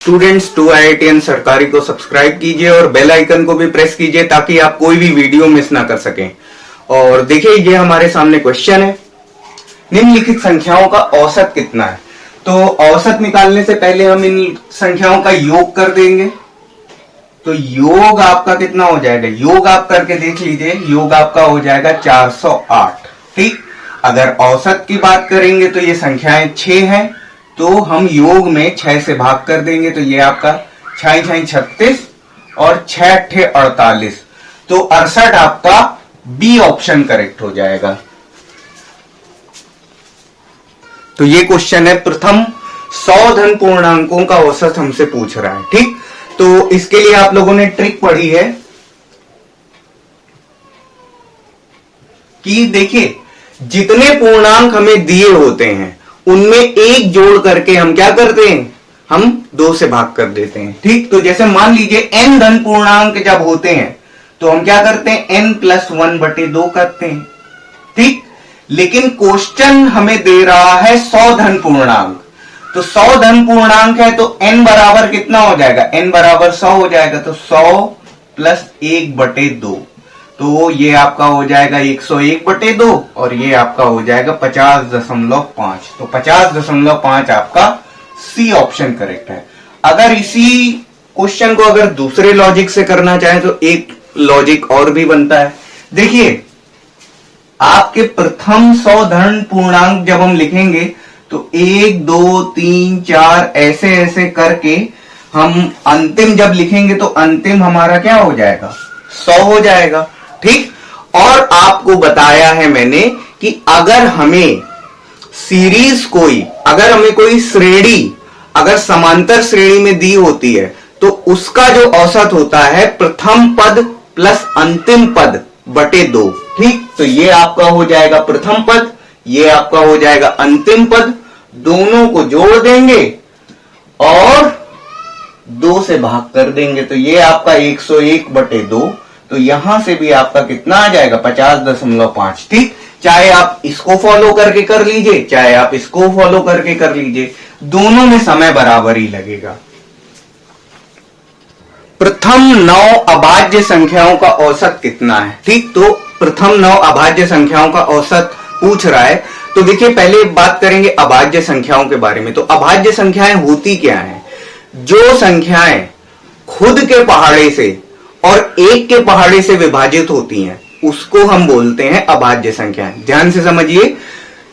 Students to IITN सरकारी को subscribe कीजिए और बेल आइकन को भी प्रेस कीजिए ताकि आप कोई भी वीडियो मिस ना कर सकें। और देखिए ये हमारे सामने क्वेश्चन है, निम्नलिखित संख्याओं का औसत कितना है। तो औसत निकालने से पहले हम इन संख्याओं का योग कर देंगे। तो योग आपका कितना हो जाएगा, योग आप करके देख लीजिए, योग आपका हो जाएगा 408। ठीक, अगर औसत की बात करेंगे तो ये संख्याएं 6 हैं, तो हम योग में 6 से भाग कर देंगे। तो ये आपका 6 6 36 और 6 8 48, तो 68 आपका बी ऑप्शन करेक्ट हो जाएगा। तो ये क्वेश्चन है, प्रथम 100 धन पूर्णांकों का औसत हमसे पूछ रहा है। ठीक, तो इसके लिए आप लोगों ने ट्रिक पढ़ी है कि देखिए जितने पूर्णांक हमें दिए होते हैं उनमें एक जोड़ करके हम क्या करते हैं, हम 2 से भाग कर देते हैं। ठीक, तो जैसे मान लीजिए n धन पूर्णांक जब होते हैं तो हम क्या करते हैं, n+1/2 करते हैं। ठीक, लेकिन क्वेश्चन हमें दे रहा है 100 धन पूर्णांक, तो 100 धन पूर्णांक है तो n बराबर कितना हो जाएगा, n बराबर 100 हो जाएगा। तो 100 + 1/2, तो ये आपका हो जाएगा 101/2 और ये आपका हो जाएगा 50.5। तो 50.5 आपका सी ऑप्शन करेक्ट है। अगर इसी क्वेश्चन को अगर दूसरे लॉजिक से करना चाहे तो एक लॉजिक और भी बनता है। देखिए आपके प्रथम 100 धन पूर्णांक जब हम लिखेंगे तो 1 2 3 4 ऐसे ऐसे करके हम अंतिम जब लिखेंगे तो अंतिम हमारा क्या हो जाएगा, 100 हो जाएगा। ठीक, और आपको बताया है मैंने कि अगर हमें सीरीज अगर हमें कोई श्रेणी अगर समांतर श्रेणी में दी होती है तो उसका जो औसत होता है प्रथम पद प्लस अंतिम पद बटे 2। ठीक, तो ये आपका हो जाएगा प्रथम पद, ये आपका हो जाएगा अंतिम पद, दोनों को जोड़ देंगे और 2 से भाग कर देंगे। तो ये आपका 101/2, तो यहां से भी आपका कितना आ जाएगा, 50.5। ठीक, चाहे आप इसको फॉलो करके कर लीजिए, चाहे आप इसको फॉलो करके कर लीजिए, दोनों में समय बराबर ही लगेगा। प्रथम 9 अभाज्य संख्याओं का औसत कितना है। ठीक, तो प्रथम 9 अभाज्य संख्याओं का औसत पूछ रहा है। तो देखिए पहले बात करेंगे अभाज्य संख्याओं के बारे में। तो अभाज्य संख्याएं होती क्या हैं, जो संख्याएं खुद के पहाड़े से और एक के पहाड़े से विभाजित होती हैं उसको हम बोलते हैं अभाज्य संख्याएं। ध्यान से समझिए,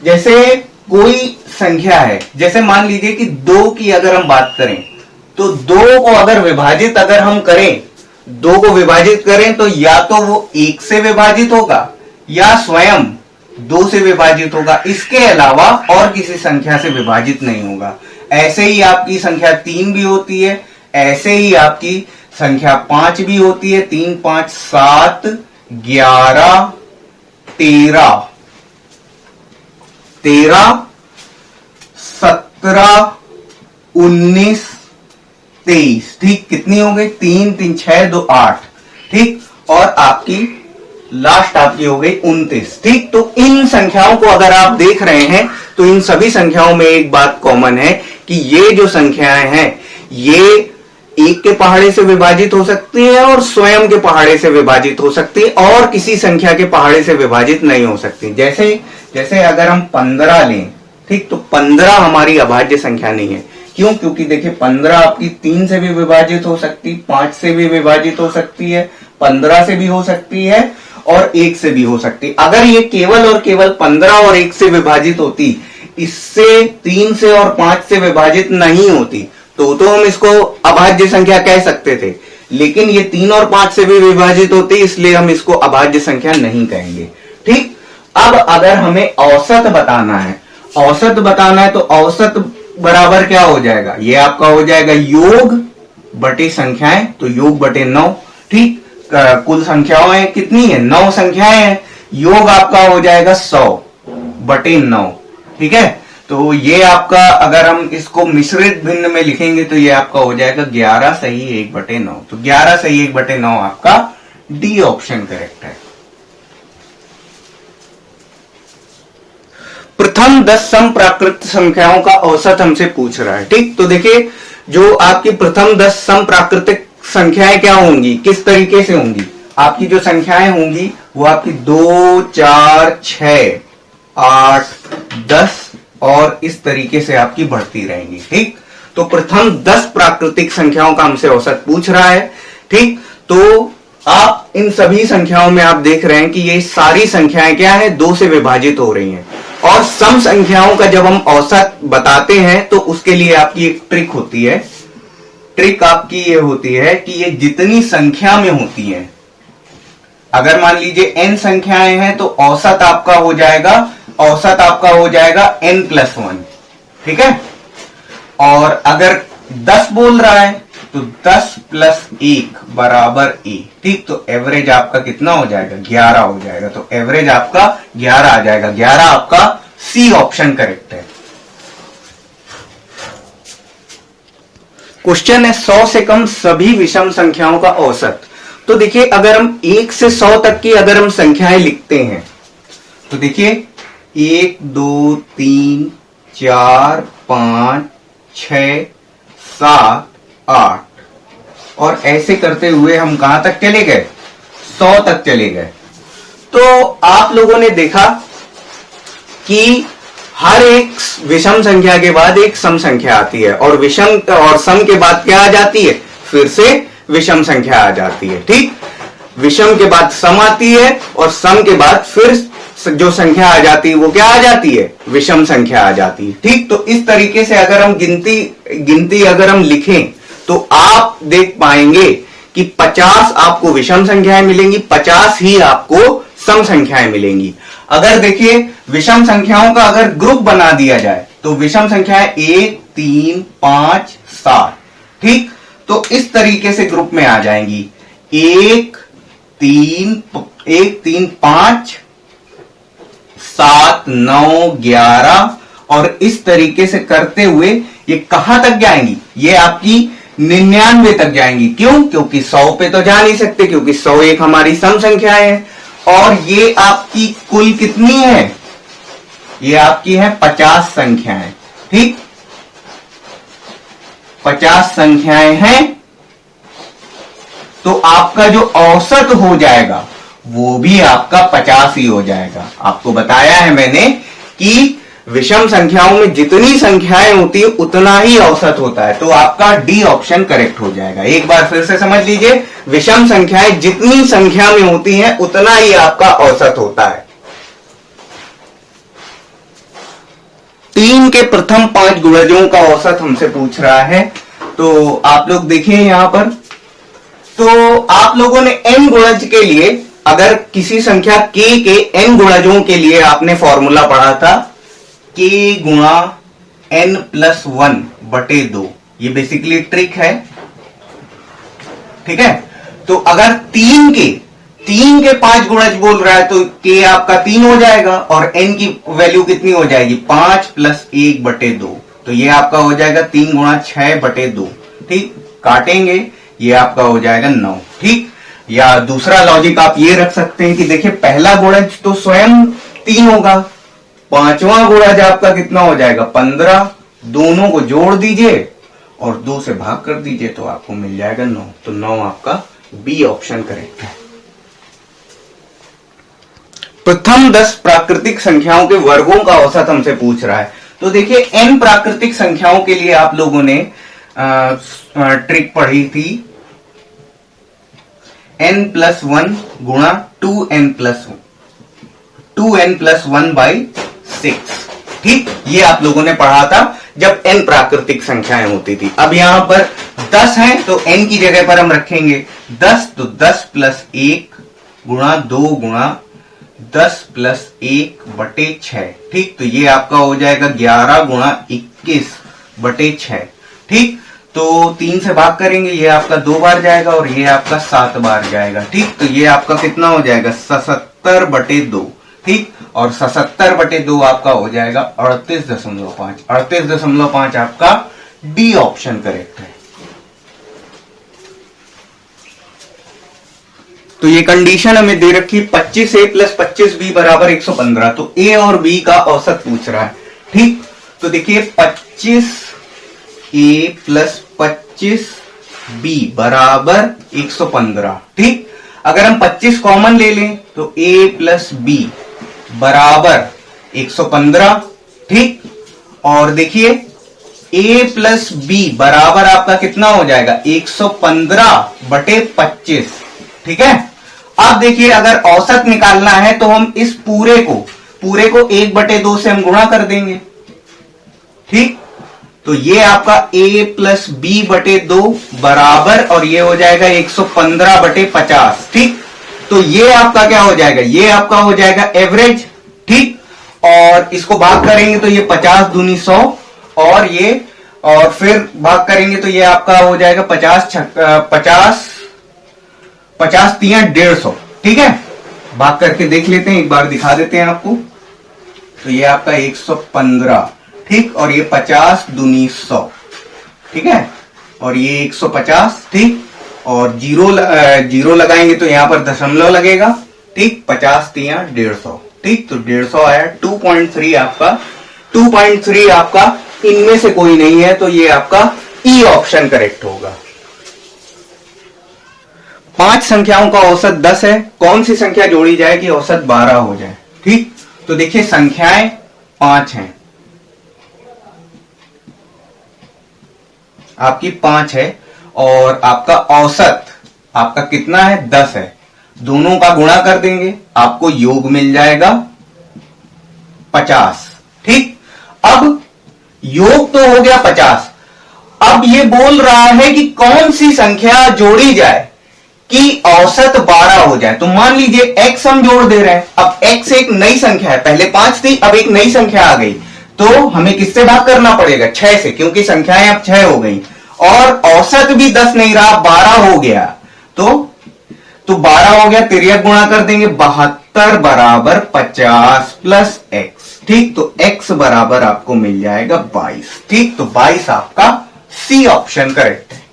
जैसे कोई संख्या है, जैसे मान लीजिए कि 2 की अगर हम बात करें तो 2 को अगर विभाजित अगर हम करें, 2 को विभाजित करें तो या तो वो 1 से विभाजित होगा या स्वयं 2 से विभाजित होगा, इसके अलावा और किसी संख्या से विभाजित नहीं होगा। ऐसे ही आपकी संख्या 3 भी होती है, ऐसे ही आपकी संख्या 5 भी होती है। 3 5 7 11 13 17 19 23। ठीक, कितनी हो गई, 3 3 6 2 8। ठीक, और आपकी लास्ट आपकी हो गई 29। ठीक, तो इन संख्याओं को अगर आप देख रहे हैं तो इन सभी संख्याओं में एक बात कॉमन है कि ये जो संख्याएं हैं ये एक के पहाड़े से विभाजित हो सकती है और स्वयं के पहाड़े से विभाजित हो सकती है और किसी संख्या के पहाड़े से विभाजित नहीं हो सकती। जैसे अगर हम 15 लें, ठीक, तो 15 हमारी अभाज्य संख्या नहीं है। क्यों, क्योंकि देखिए 15 आपकी 3 से भी विभाजित हो सकती, 5 से भी विभाजित हो सकती है, 15 से भी हो सकती है और 1 से भी हो सकती। अगर ये केवल और केवल 15 और 1 से विभाजित होती, इससे 3 से और 5 से विभाजित नहीं होती, तो हम इसको अभाज्य संख्या कह सकते थे। लेकिन ये 3 और 5 से भी विभाजित होती, इसलिए हम इसको अभाज्य संख्या नहीं कहेंगे। ठीक, अब अगर हमें औसत बताना है, तो औसत बराबर क्या हो जाएगा, ये आपका हो जाएगा योग बटे संख्याएं, तो योग बटे 9। ठीक, कुल संख्याएं कितनी है, 9 संख्याएं हैं, योग आपका हो जाएगा 100/9। ठीक है, तो ये आपका अगर हम इसको मिश्रित भिन्न में लिखेंगे तो ये आपका हो जाएगा 11 सही 1/9। तो 11 सही 1/9 आपका डी ऑप्शन करेक्ट है। प्रथम 10 सम प्राकृत संख्याओं का औसत हमसे पूछ रहा है। ठीक, तो देखिए जो आपकी प्रथम 10 सम प्राकृतिक संख्याएं क्या होंगी, किस तरीके से होंगी? आपकी जो संख्याएं होंगी वो आपकी 2, 4, 6, 8, 10 और इस तरीके से आपकी बढ़ती रहेंगी। ठीक, तो प्रथम 10 प्राकृतिक संख्याओं का हमसे औसत पूछ रहा है। ठीक, तो आप इन सभी संख्याओं में आप देख रहे हैं कि ये सारी संख्याएं क्या है, 2 से विभाजित हो रही हैं। और सम संख्याओं का जब हम औसत बताते हैं तो उसके लिए आपकी एक ट्रिक होती है। ट्रिक आपकी ये होती है कि ये जितनी संख्या में होती है, अगर मान लीजिए n संख्याएं हैं तो औसत आपका हो जाएगा n+1। ठीक है, और अगर 10 बोल रहा है तो 10 + 1 = a। ठीक, तो एवरेज आपका कितना हो जाएगा, 11 हो जाएगा। तो एवरेज आपका 11 आ जाएगा। 11 आपका सी ऑप्शन करेक्ट है। क्वेश्चन है 100 से कम सभी विषम संख्याओं का औसत। तो देखिए, अगर हम 1 से 100 तक की अगर हम संख्याएं लिखते हैं तो देखिए 1, 2, 3, 4, 5, 6, 7, 8 और ऐसे करते हुए हम कहां तक चले गए, 100 तक चले गए। तो आप लोगों ने देखा कि हर एक विषम संख्या के बाद एक सम संख्या आती है और विषम और सम के बाद क्या आ जाती है, फिर से विषम संख्या आ जाती है। ठीक, विषम के बाद सम आती है और सम के बाद फिर जो संख्या आ जाती है वो क्या आ जाती है, विषम संख्या आ जाती है। ठीक, तो इस तरीके से अगर हम गिनती अगर हम लिखें तो आप देख पाएंगे कि 50 आपको विषम संख्याएं मिलेंगी, 50 ही आपको सम संख्याएं मिलेंगी। अगर देखिए विषम संख्याओं का अगर ग्रुप बना दिया जाए तो विषम संख्याएं 1, 3, 5, 7। ठीक, तो इस तरीके से ग्रुप में आ जाएंगी 1, 3, 5, 7, 9, 11 और इस तरीके से करते हुए ये कहां तक जाएंगी, ये आपकी 99 तक जाएंगी। क्यों? क्योंकि 100 पे तो जा नहीं सकते, क्योंकि 100 एक हमारी सम संख्याएं है। और ये आपकी कुल कितनी है, ये आपकी है 50 संख्याएं। ठीक, 50 संख्याएं हैं तो आपका जो औसत हो जाएगा वो भी आपका 50 ही हो जाएगा। आपको बताया है मैंने कि विषम संख्याओं में जितनी संख्याएं होती है उतना ही औसत होता है। तो आपका डी ऑप्शन करेक्ट हो जाएगा। एक बार फिर से समझ लीजिए, विषम संख्याएं जितनी संख्या में होती हैं उतना ही आपका औसत होता है। 3 के प्रथम 5 गुणजों का औसत हमसे पूछ रहा है। तो आप लोग देखिए यहां पर, तो आप लोगों ने n गुणज के लिए, अगर किसी संख्या k के n गुणजों के लिए आपने फॉर्मूला पढ़ा था k गुणा n+1/2। ये बेसिकली ट्रिक है। ठीक है, तो अगर 3 के 5 गुणज बोल रहा है तो k आपका 3 हो जाएगा और n की वैल्यू कितनी हो जाएगी, 5 + 1/2। तो ये आपका हो जाएगा 3 × 6/2। ठीक, काटेंगे, ये आपका हो जाएगा 9। ठीक, या दूसरा लॉजिक आप ये रख सकते हैं कि देखिए पहला गुणज तो स्वयं 3 होगा, पांचवा गुणज आपका कितना हो जाएगा, 15। दोनों को जोड़ दीजिए और 2 से भाग कर दीजिए तो आपको मिल जाएगा 9। तो 9 आपका बी ऑप्शन करेक्ट है। प्रथम 10 प्राकृतिक संख्याओं के वर्गों का औसत हमसे पूछ रहा है। तो देखिए n प्राकृतिक संख्याओं के लिए आप लोगों ने ट्रिक पढ़ी थी, n+1 गुणा 2n+1/6। ठीक, ये आप लोगों ने पढ़ा था जब n प्राकृतिक संख्याएं होती थी। अब यहां पर 10 है तो n की जगह पर हम रखेंगे 10, तो 10 + 1 गुणा 2 गुणा 10 + 1/6। ठीक, तो ये आपका हो जाएगा 11 गुणा 21/6। ठीक, तो 3 से भाग करेंगे, ये आपका 2 बार जाएगा और ये आपका 7 बार जाएगा। ठीक, तो ये आपका कितना हो जाएगा, 77/2। ठीक, और 77/2 आपका हो जाएगा 38.5। 38.5 आपका डी ऑप्शन करेक्ट है। तो ये कंडीशन हमें दे रखी 25a + 25b = 115। तो a और b का औसत पूछ रहा है। ठीक, तो देखिए 25a a प्लस 25b बराबर 115। ठीक, अगर हम 25 कॉमन ले लें तो a प्लस बी बराबर 115। ठीक, और देखिए a प्लस बी बराबर आपका कितना हो जाएगा 115/25। ठीक है, अब देखिए अगर औसत निकालना है तो हम इस पूरे को 1/2 से हम गुणा कर देंगे। ठीक, तो ये आपका a प्लस बी बटे 2 बराबर, और ये हो जाएगा 115/50। ठीक, तो ये आपका क्या हो जाएगा, ये आपका हो जाएगा एवरेज। ठीक, और इसको भाग करेंगे तो ये 50 दूनी 100, और फिर भाग करेंगे तो ये आपका हो जाएगा 50 तिया 150। ठीक है, भाग करके देख लेते हैं, एक बार दिखा देते हैं आपको। तो ये आपका 115। ठीक, और ये 50 दूनी 100। ठीक है, और ये 150। ठीक, और जीरो लगाएंगे तो यहां पर दशमलव लगेगा। ठीक, 50 तिया 150। ठीक, तो 150 आया। 2.3 आपका इनमें से कोई नहीं है, तो ये आपका ई ऑप्शन करेक्ट होगा। 5 संख्याओं का औसत 10 है, कौन सी संख्या जोड़ी जाए कि औसत 12 हो जाए। ठीक, तो देखिए संख्याएं 5 हैं, आपकी 5 है, और आपका औसत आपका कितना है 10 है। दोनों का गुणा कर देंगे, आपको योग मिल जाएगा 50। ठीक, अब योग तो हो गया 50। अब ये बोल रहा है कि कौन सी संख्या जोड़ी जाए कि औसत 12 हो जाए। तो मान लीजिए x हम जोड़ दे रहे हैं। अब x एक नई संख्या है, पहले 5 थी, अब एक नई संख्या आ गई, तो हमें किससे भाग करना पड़ेगा 6 से, क्योंकि संख्याएं अब 6 हो गई, और औसत भी 10 नहीं रहा, 12 हो गया। तो 12 हो गया, तिर्यक गुणा कर देंगे, 72 बराबर 50 प्लस x। ठीक, तो x बराबर आपको मिल जाएगा 22। ठीक, तो 22 आपका सी ऑप्शन करेक्ट है।